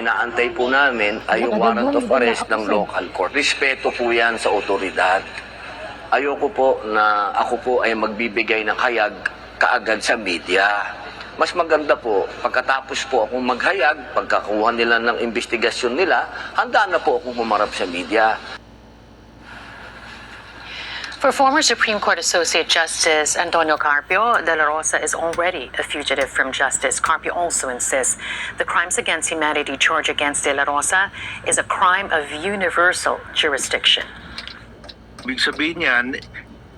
inaantay po namin ay yung warrant of arrest ng local court. Respeto po yan sa otoridad. Ayoko po na ako po ay magbibigay ng hayag kaagad sa media. Mas maganda po, pagkatapos po akong maghayag, pagkakuha nila ng investigasyon nila, handa na po akong humarap sa media. For former Supreme Court Associate Justice Antonio Carpio, De La Rosa is already a fugitive from justice. Carpio also insists the crimes against humanity charge against De La Rosa is a crime of universal jurisdiction. Ibig sabihin yan,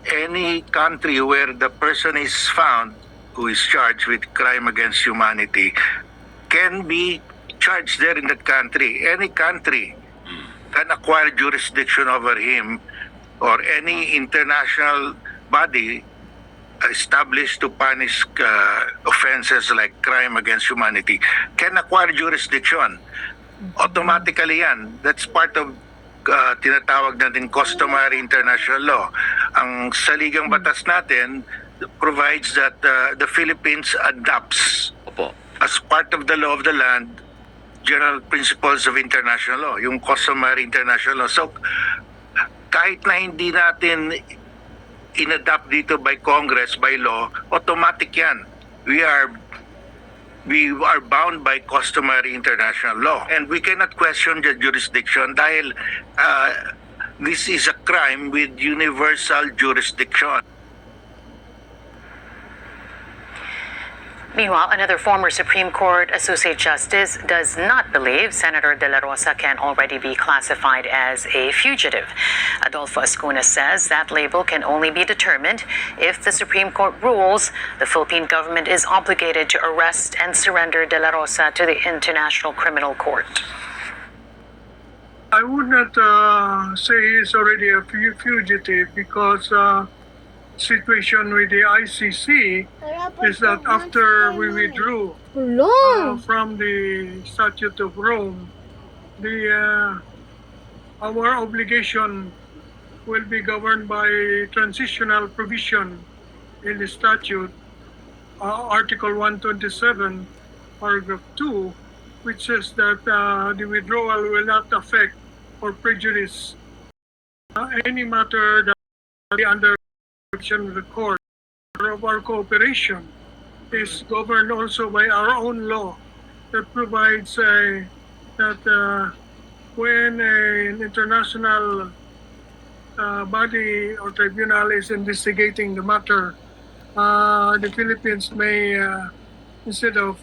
any country where the person is found who is charged with crime against humanity can be charged there in that country. Any country can acquire jurisdiction over him, or any international body established to punish offenses like crime against humanity can acquire jurisdiction. Automatically yan. That's part of tinatawag natin customary international law. Ang saligang batas natin provides that the Philippines adopts as part of the law of the land general principles of international law, yung customary international law. So kahit na hindi natin inadapt dito by Congress, by law, automatic yan. We are bound by customary international law. And we cannot question the jurisdiction dahil this is a crime with universal jurisdiction. Meanwhile, another former Supreme Court Associate Justice does not believe Senator De La Rosa can already be classified as a fugitive. Adolfo Ascuna says that label can only be determined if the Supreme Court rules the Philippine government is obligated to arrest and surrender De La Rosa to the International Criminal Court. I would not say he's already a fugitive because situation with the ICC is that after we withdrew from the Statute of Rome, our obligation will be governed by transitional provision in the statute, Article 127, Paragraph 2, which says that the withdrawal will not affect or prejudice any matter that under of the court of our cooperation is governed also by our own law that provides that when an international body or tribunal is investigating the matter, the Philippines may, instead of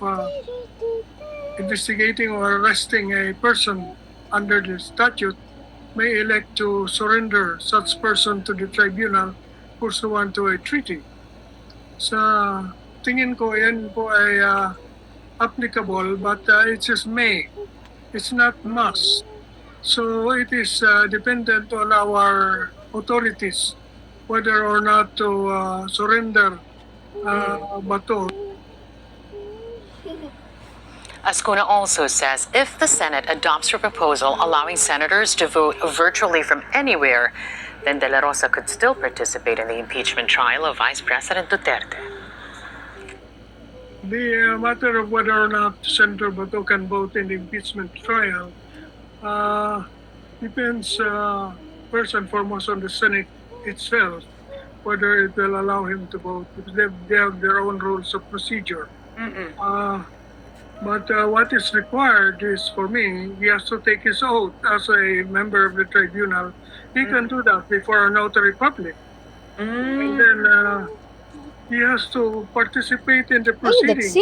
investigating or arresting a person under the statute, may elect to surrender such person to the tribunal pursuant to a treaty. Sa tingin ko, yan po ay applicable, but it says may. It's not must. So it is dependent on our authorities whether or not to surrender Bato. Ascuna also says if the Senate adopts her proposal allowing senators to vote virtually from anywhere, then De La Rosa could still participate in the impeachment trial of Vice President Duterte. The matter of whether or not Senator Bato can vote in the impeachment trial depends first and foremost on the Senate itself, whether it will allow him to vote, because they have their own rules of procedure. But what is required is, for me, he has to take his oath as a member of the tribunal. He can do that before a notary public. And then he has to participate in the proceedings.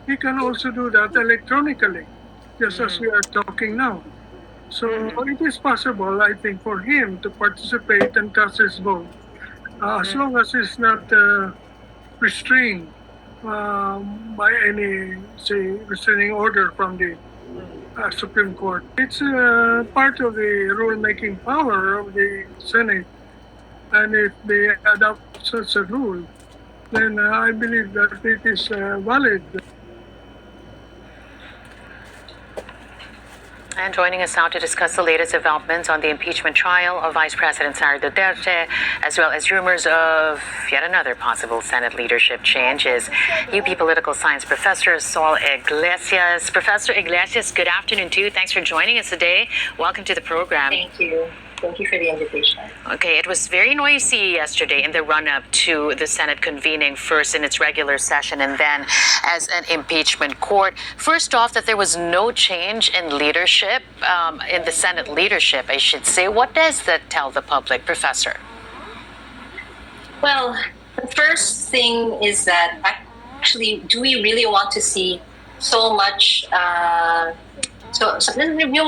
He can also do that electronically, just as we are talking now. So it is possible, I think, for him to participate and cast his vote, as long as he's not restrained by any, say, restraining order from the Supreme Court. It's part of the rule-making power of the Senate, and if they adopt such a rule, then I believe that it is valid. And joining us now to discuss the latest developments on the impeachment trial of Vice President Sara Duterte, as well as rumors of yet another possible Senate leadership change, is UP political science professor Sol Iglesias. Professor Iglesias, good afternoon to you. Thanks for joining us today. Welcome to the program. Thank you. Thank you for the invitation. Okay, it was very noisy yesterday in the run-up to the Senate convening first in its regular session and then as an impeachment court. First off, that there was no change in leadership, in the Senate leadership, I should say. What does that tell the public, Professor? Well, the first thing is that actually, do we really want to see so much, yung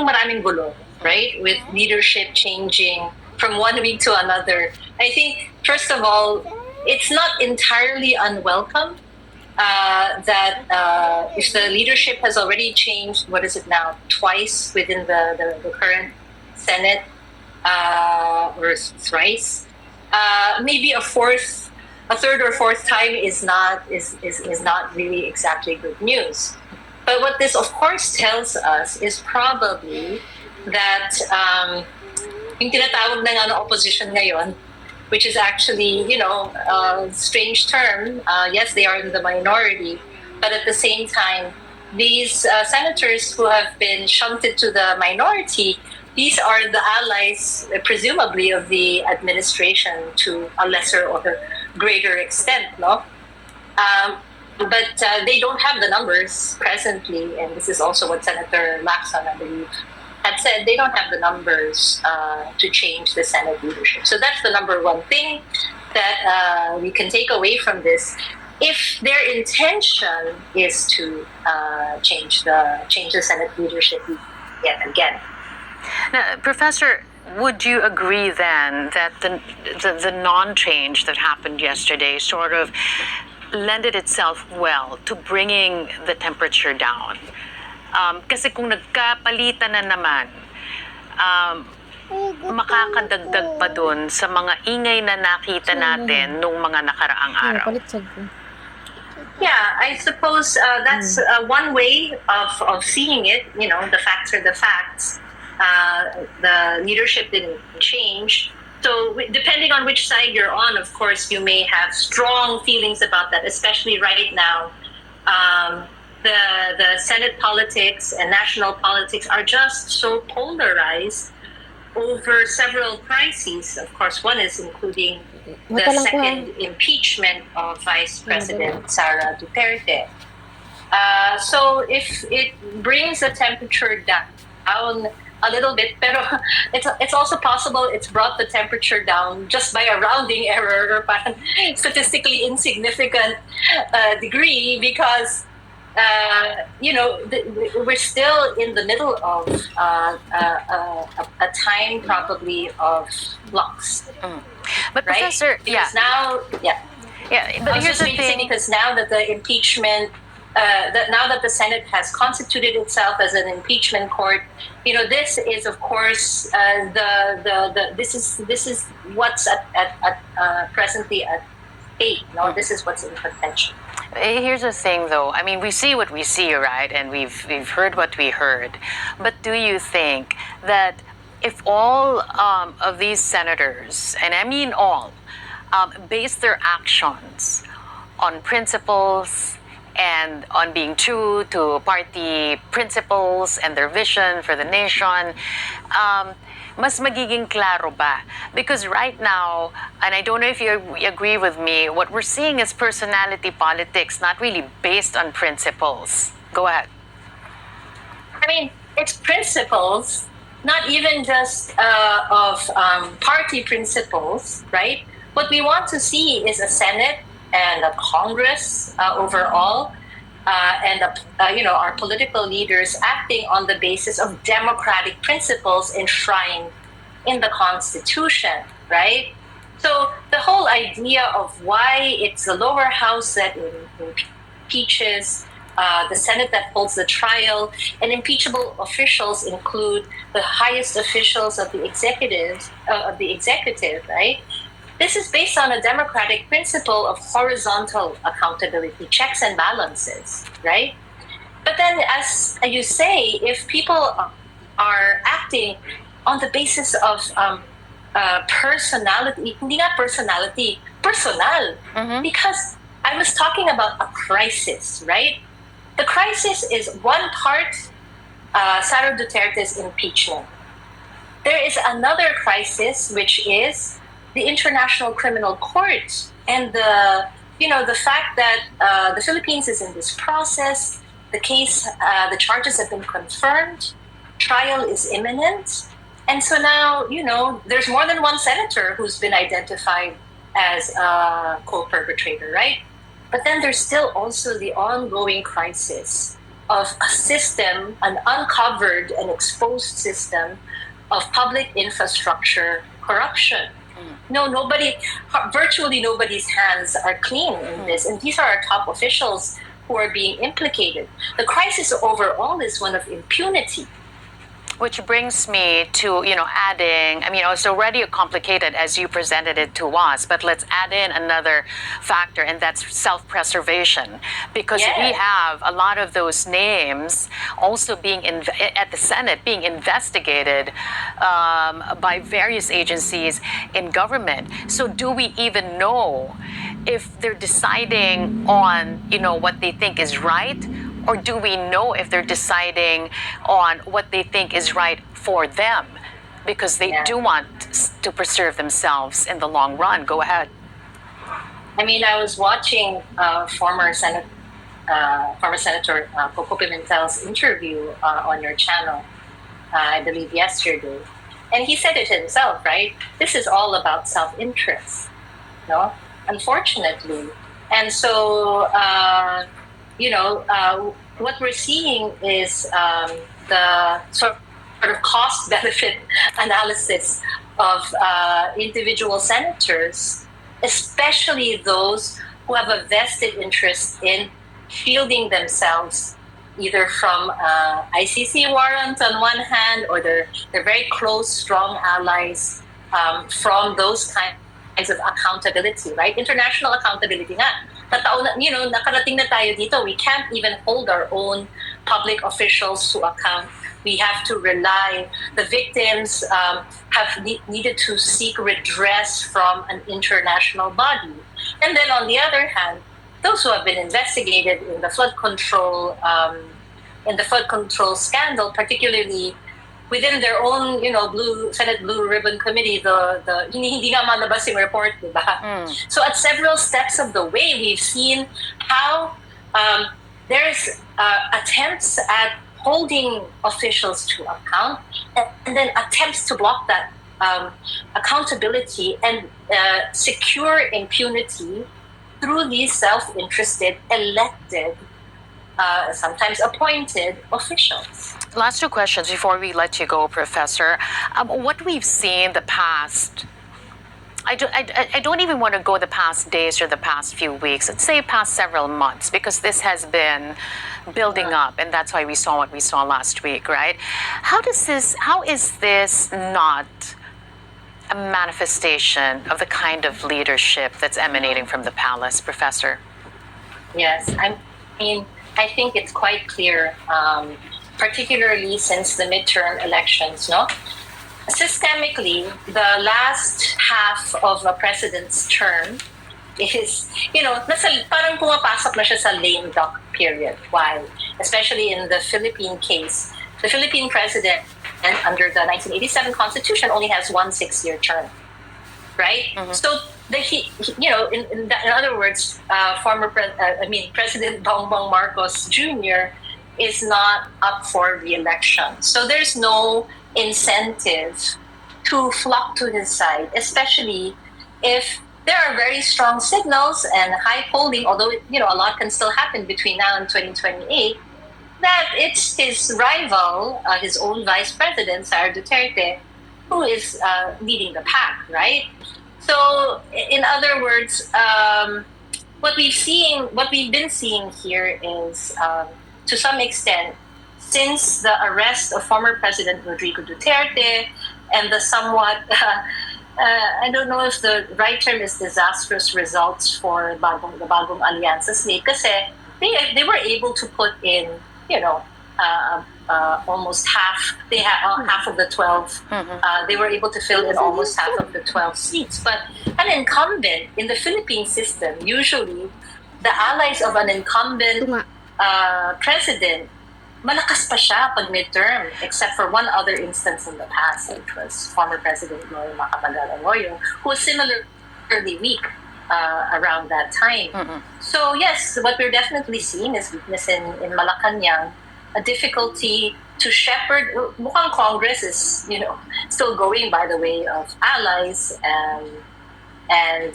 maraming gulo, right? With leadership changing from one week to another. I think, first of all, it's not entirely unwelcome that if the leadership has already changed, what is it now, twice within the current Senate, or thrice, maybe a third or fourth time is not really exactly good news. But what this, of course, tells us is probably that yung tinatawag na nga na opposition ngayon, which is actually, a strange term. Yes, they are in the minority, but at the same time, these senators who have been shunted to the minority, these are the allies, presumably, of the administration to a lesser or greater extent, no? But they don't have the numbers presently, and this is also what Senator Lacson, I believe, had said. They don't have the numbers to change the Senate leadership. So that's the number one thing that we can take away from this. If their intention is to change the Senate leadership yet again. Now, Professor, would you agree then that the non-change that happened yesterday sort of lended itself well to bringing the temperature down? Kasi kung nagkapalitan na naman, makakadagdag pa dun sa mga ingay na nakita natin nung mga nakaraang araw. Yeah, I suppose that's one way of seeing it. The facts are the facts. The leadership didn't change. So depending on which side you're on, of course, you may have strong feelings about that, especially right now. The Senate politics and national politics are just so polarized over several crises. Of course, one is including the second impeachment of Vice President Sara Duterte. So if it brings the temperature down a little bit, pero it's also possible it's brought the temperature down just by a rounding error or statistically insignificant degree, because we're still in the middle of a time probably of flux. But right? Professor, because now, but here's the thing. Because now that the impeachment, now that the Senate has constituted itself as an impeachment court, this is, of course, this is what's at presently at stake. This is what's in contention. Here's the thing, though. I mean, we see what we see, right? And we've heard what we heard. But do you think that if all of these senators, and I mean all, base their actions on principles and on being true to party principles and their vision for the nation, mas magiging klaro ba? Because right now, and I don't know if you agree with me, what we're seeing is personality politics, not really based on principles. Go ahead. I mean, it's principles, not even just of party principles, right? What we want to see is a Senate and a Congress overall, and our political leaders acting on the basis of democratic principles enshrined in the Constitution, right? So the whole idea of why it's the lower house that impeaches, the Senate that holds the trial, and impeachable officials include the highest officials of the executive, right? This is based on a democratic principle of horizontal accountability, checks and balances, right? But then, as you say, if people are acting on the basis of personality, hindi nga personality, personal. Because I was talking about a crisis, right? The crisis is one part Sara Duterte's impeachment. There is another crisis, which is the International Criminal Court and the fact that the Philippines is in this process. The case, the charges have been confirmed. Trial is imminent. And so now, there's more than one senator who's been identified as a co-perpetrator, right? But then there's still also the ongoing crisis of a system, an uncovered and exposed system of public infrastructure corruption. No, virtually nobody's hands are clean in this. And these are our top officials who are being implicated. The crisis overall is one of impunity. Which brings me to, adding, it's already complicated as you presented it to us, but let's add in another factor, and that's self-preservation. Because we have a lot of those names also being at the Senate, being investigated by various agencies in government. So do we even know if they're deciding on, what they think is right? Or do we know if they're deciding on what they think is right for them? Because they do want to preserve themselves in the long run. Go ahead. I was watching former Senator Coco Pimentel's interview on your channel, I believe yesterday. And he said it himself, right? This is all about self-interest, unfortunately. And so, what we're seeing is the sort of cost-benefit analysis of individual senators, especially those who have a vested interest in shielding themselves either from ICC warrants on one hand, or they're very close, strong allies from those kinds of accountability, right? International accountability nga. Nakarating na tayo dito. We can't even hold our own public officials to account. We have to rely. The victims have needed to seek redress from an international body. And then on the other hand, those who have been investigated in the flood control scandal, particularly within their own, Senate Blue Ribbon Committee, the hindi nga malabas yung report, diba? So at several steps of the way, we've seen how there's attempts at holding officials to account, and then attempts to block that accountability and secure impunity through these self-interested, elected, sometimes appointed officials. Last two questions before we let you go, Professor. What we've seen the past, I don't even want to go the past days or the past few weeks. Let's say past several months, because this has been building up, and that's why we saw what we saw last week, right? How is this not a manifestation of the kind of leadership that's emanating from the palace, Professor? Yes, I think it's quite clear, particularly since the midterm elections, no? Systemically, the last half of a president's term is, parang pumapasok na siya sa lame duck period. Why? Especially in the Philippine case. The Philippine president, under the 1987 Constitution, only has 1 6-year term, right? So, in other words, President Bongbong Marcos Jr. is not up for re-election. So there's no incentive to flock to his side, especially if there are very strong signals and high polling, although a lot can still happen between now and 2028, that it's his rival, his own vice president, Sara Duterte, who is leading the pack, right? So, in other words, what we've been seeing here is, to some extent, since the arrest of former President Rodrigo Duterte and the somewhat, I don't know if the right term is disastrous results for the Bagong Alianza slate, kasi they were able to put in, almost half. They had half of the 12. They were able to fill in almost half of the 12 seats. But an incumbent in the Philippine system, usually the allies of an incumbent president, malakas pa siya pag midterm, except for one other instance in the past, which was former President Noy Macapagal-Arroyo, who was similarly weak around that time. So yes, what we're definitely seeing is weakness in Malacanang, a difficulty to shepherd. Mukhang Congress is, still going by the way of allies and and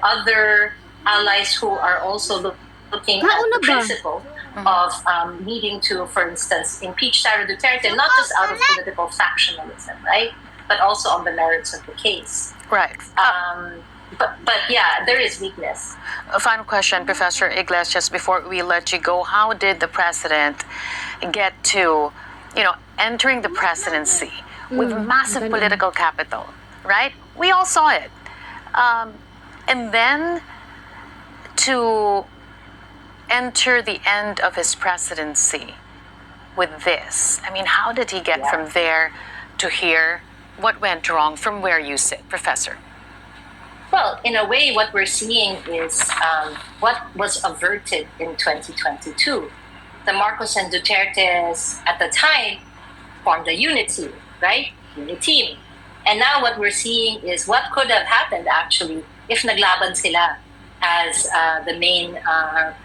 other allies who are also looking at the principle of needing to, for instance, impeach Sara Duterte, not just out of political factionalism, right, but also on the merits of the case. Right. But yeah, there is weakness. A final question, Professor Iglesias, before we let you go. How did the president get to, entering the presidency with massive political capital, right? We all saw it. And then to enter the end of his presidency with this. I mean, how did he get from there to here? What went wrong from where you sit, Professor? Well, in a way, what we're seeing is what was averted in 2022. The Marcos and Dutertes at the time formed a unity, right? Uniteam. And now what we're seeing is what could have happened actually if naglaban sila as the main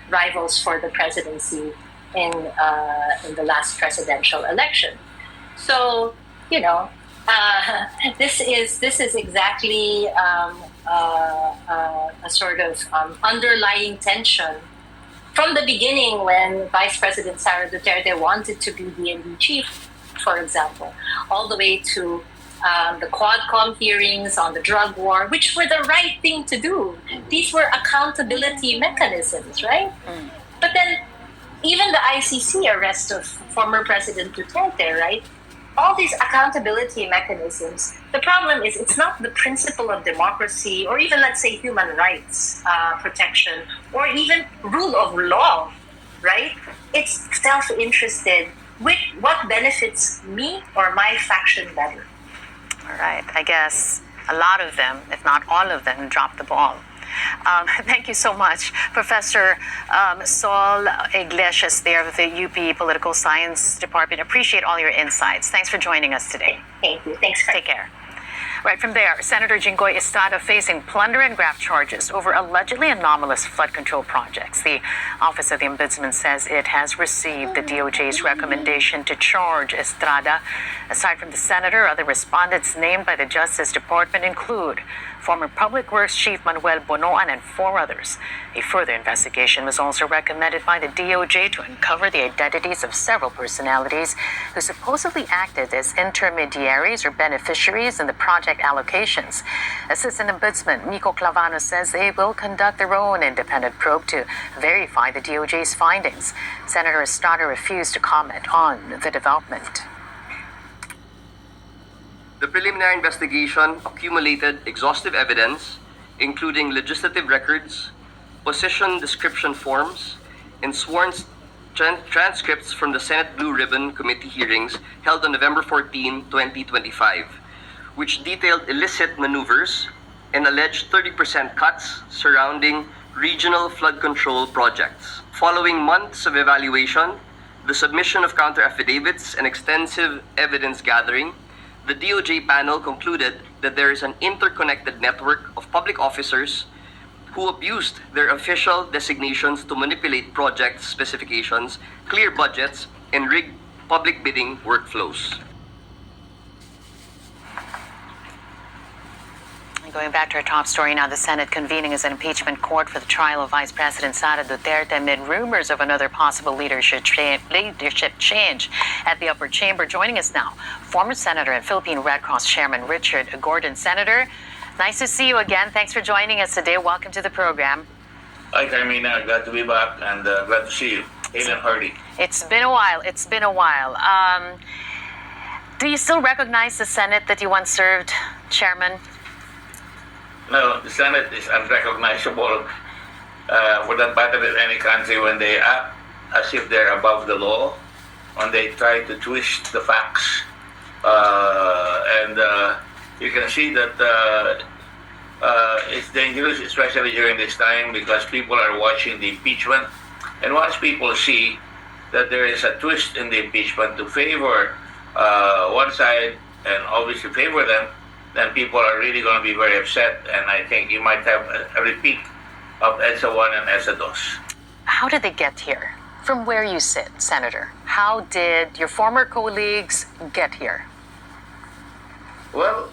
rivals for the presidency in the last presidential election. So, this is exactly a sort of underlying tension from the beginning when Vice President Sara Duterte wanted to be DND chief, for example, all the way to the Quadcom hearings on the drug war, which were the right thing to do. These were accountability mechanisms, right? But then even the ICC arrest of former President Duterte, right? All these accountability mechanisms, the problem is it's not the principle of democracy or even, let's say, human rights protection or even rule of law, right? It's self-interested with what benefits me or my faction better. All right. I guess a lot of them, if not all of them, dropped the ball. Thank you so much, Professor Sol Iglesias there of the UP Political Science Department. Appreciate all your insights. Thanks for joining us today. Thank you. Thanks. Take care. Right from there, Senator Jinggoy Estrada facing plunder and graft charges over allegedly anomalous flood control projects. The Office of the Ombudsman says it has received the DOJ's recommendation to charge Estrada. Aside from the senator, other respondents named by the Justice Department include former Public Works Chief Manuel Bonoan and 4 others. A further investigation was also recommended by the DOJ to uncover the identities of several personalities who supposedly acted as intermediaries or beneficiaries in the project allocations. Assistant Ombudsman Nico Clavano says they will conduct their own independent probe to verify the DOJ's findings. Senator Estrada refused to comment on the development. The preliminary investigation accumulated exhaustive evidence, including legislative records, position description forms, and sworn transcripts from the Senate Blue Ribbon Committee hearings held on November 14, 2025, which detailed illicit maneuvers and alleged 30% cuts surrounding regional flood control projects. Following months of evaluation, the submission of counter-affidavits, and extensive evidence gathering, the DOJ panel concluded that there is an interconnected network of public officers who abused their official designations to manipulate project specifications, clear budgets, and rig public bidding workflows. Going back to our top story now, the Senate convening as an impeachment court for the trial of Vice President Sara Duterte amid rumors of another possible leadership change at the upper chamber. Joining us now, former Senator and Philippine Red Cross Chairman Richard Gordon. Senator, nice to see you again. Thanks for joining us today. Welcome to the program. Hi, Carmina. Glad to be back and glad to see you. Hale and hearty. It's been a while. Do you still recognize the Senate that you once served, Chairman? No, the Senate is unrecognizable for that matter in any country when they act as if they're above the law when they try to twist the facts. And you can see that it's dangerous, especially during this time, because people are watching the impeachment. And once people see that there is a twist in the impeachment to favor one side and obviously favor them, then people are really going to be very upset. And I think you might have a repeat of EDSA 1 and EDSA 2. How did they get here? From where you sit, Senator, how did your former colleagues get here? Well,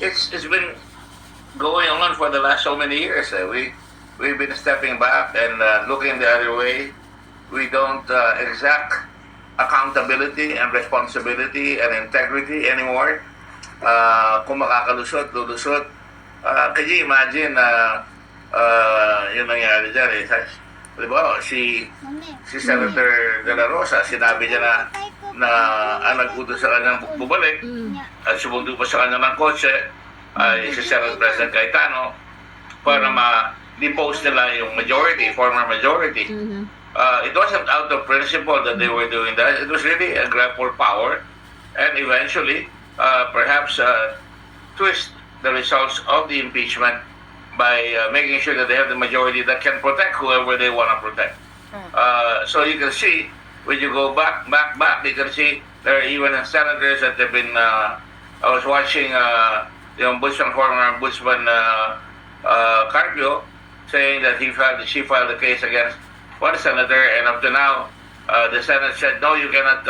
it's been going on for the last so many years. We've been stepping back and looking the other way. We don't exact accountability and responsibility and integrity anymore. Kung makakalusot, lulusot. Can you imagine yung nangyari dyan eh? Diba, si Senator De La Rosa, sinabi niya na ang nag-utos sa kanyang bumalik at sumundo pa sa kanya ng kotse ay si Senate President Cayetano para ma-depose nila yung majority, former majority. It wasn't out of principle that they were doing that. It was really a grab for power and eventually perhaps twist the results of the impeachment by making sure that they have the majority that can protect whoever they want to protect. So you can see, when you go back, you can see there are even senators that have been, I was watching the ombudsman, former ombudsman Carpio, saying that she filed a case against one senator, and up to now, the Senate said, no, you cannot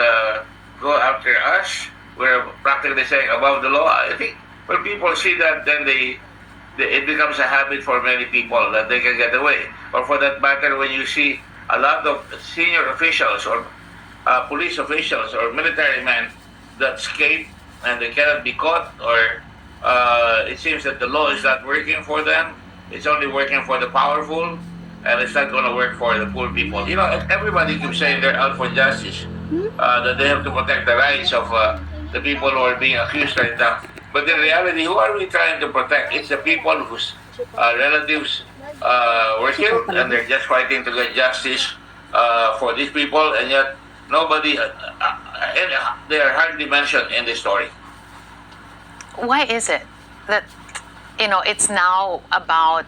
go after us. We're practically saying above the law. I think when people see that, then it becomes a habit for many people that they can get away. Or for that matter, when you see a lot of senior officials or police officials or military men that escape and they cannot be caught, or it seems that the law is not working for them, it's only working for the powerful, and it's not going to work for the poor people. You know, everybody keeps saying they're out for justice, that they have to protect the rights of the people who are being accused right now. But in reality, who are we trying to protect? It's the people whose relatives were killed, and they're just fighting to get justice for these people, and yet nobody, and they are hardly mentioned in this story. Why is it that, it's now about,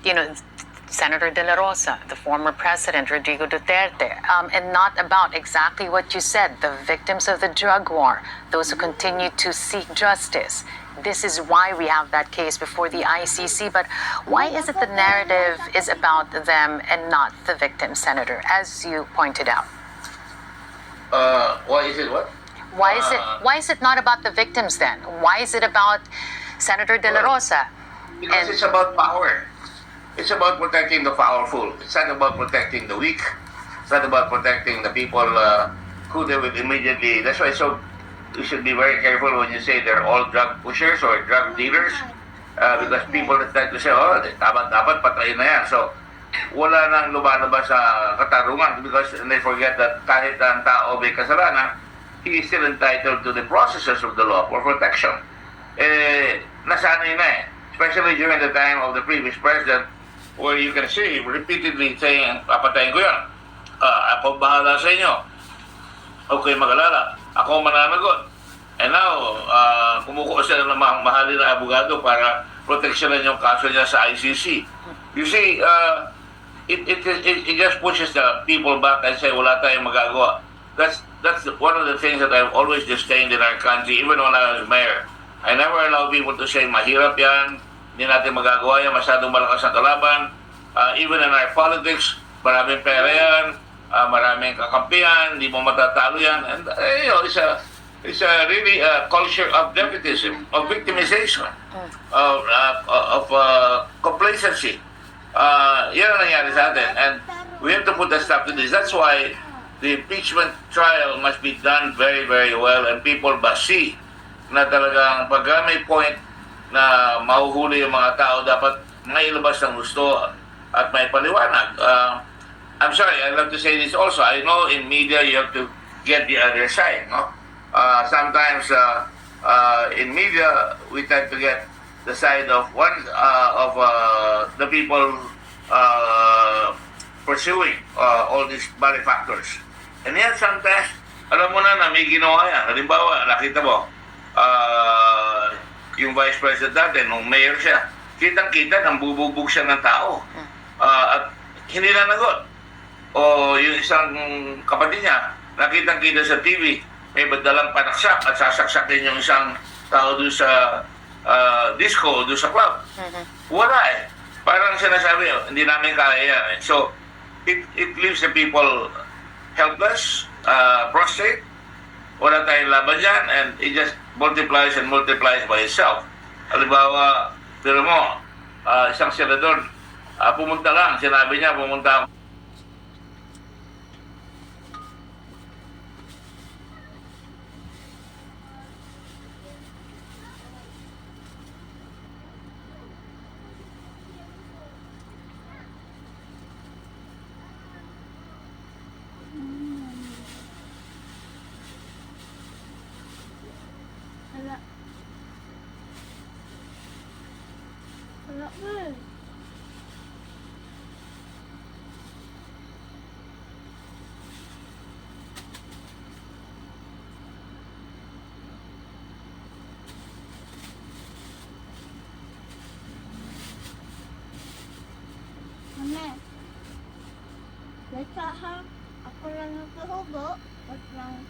Senator De La Rosa, the former president, Rodrigo Duterte, and not about exactly what you said, the victims of the drug war, those who continue to seek justice? This is why we have that case before the ICC, but why is it the narrative is about them and not the victims, Senator, as you pointed out? Why is it what? Why is it not about the victims then? Why is it about Senator De La Rosa? Because it's about power. It's about protecting the powerful. It's not about protecting the weak. It's not about protecting the people who they will immediately. That's why you should be very careful when you say they're all drug pushers or drug dealers, because people tend to say, oh, dapat patayin na yan. So, wala nang lumalabas sa katarungan, because they forget that kahit ang tao may kasalanan, he is still entitled to the processes of the law for protection. Nasanay na eh. Especially during the time of the previous president, where you can see repeatedly saying, papatayin ko yan. Ako bahala sa inyo. Okay, mag-alala. Ako mananagot. And now, kumukuha sila ng mahalin na abogado para proteksyonan yung kaso niya sa ICC. You see, it just pushes the people back and say, wala tayong magagawa. That's one of the things that I've always disdained in our country, even when I was mayor. I never allow people to say, mahirap yan, hindi natin magagawa yan, masyadong malakas ang kalaban. Even in our politics, maraming pera yan, maraming kakampihan, hindi mo matatalo yan. And it's a really culture of nepotism, of victimization, of complacency. Yan ang nangyari sa atin. And we have to put a stop to this. That's why the impeachment trial must be done very, very well, and people must see na talagang pagka may point na mahuhuli yung mga tao, dapat may ilabas ng gusto at may paliwanag. I'm sorry, I love to say this also. I know in media you have to get the other side, no? Sometimes in media we tend to get the side of one of the people pursuing all these malefactors. And yet sometimes, alam mo na may ginawa yan. Halimbawa, nakita mo, yung vice president natin, nung mayor siya, kitang-kita nang bubugbog siya ng tao. At hindi na nagot. O yung isang kapatid niya, nakitang-kita sa TV, may dalang panaksak at sasaksakin yung isang tao doon sa disco, doon sa club. Wala eh. Parang sinasabi, hindi namin kaya yan. So, it leaves the people helpless, prostrate, wala tayong laban dyan, and it just multiplies and multiplies by itself. Halimbawa, pero mo, isang senador, pumunta lang, sinabi niya, pumunta ako. Wala. Wala ba? Mami, let's ha. Ako lang nagkahugo. Wag lang.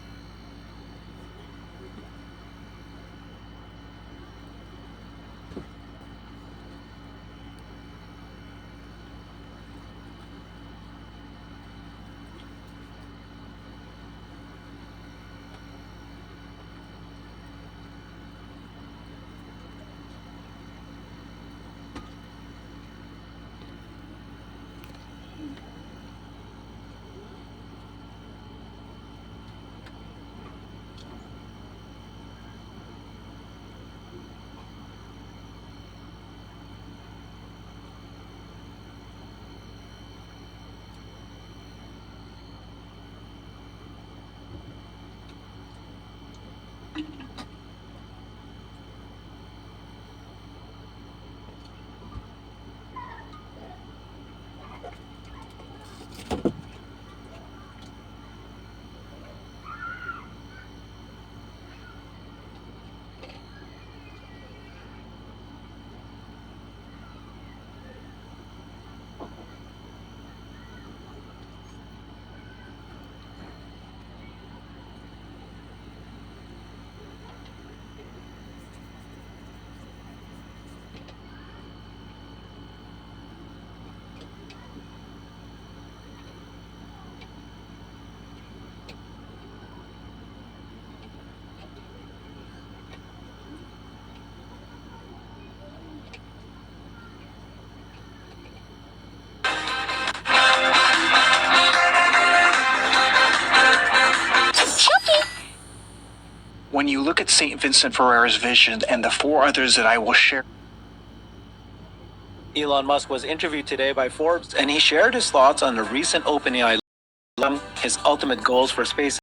When you look at St. Vincent Ferrera's vision and the four others that I will share. Elon Musk was interviewed today by Forbes, and he shared his thoughts on the recent OpenAI, his ultimate goals for SpaceX.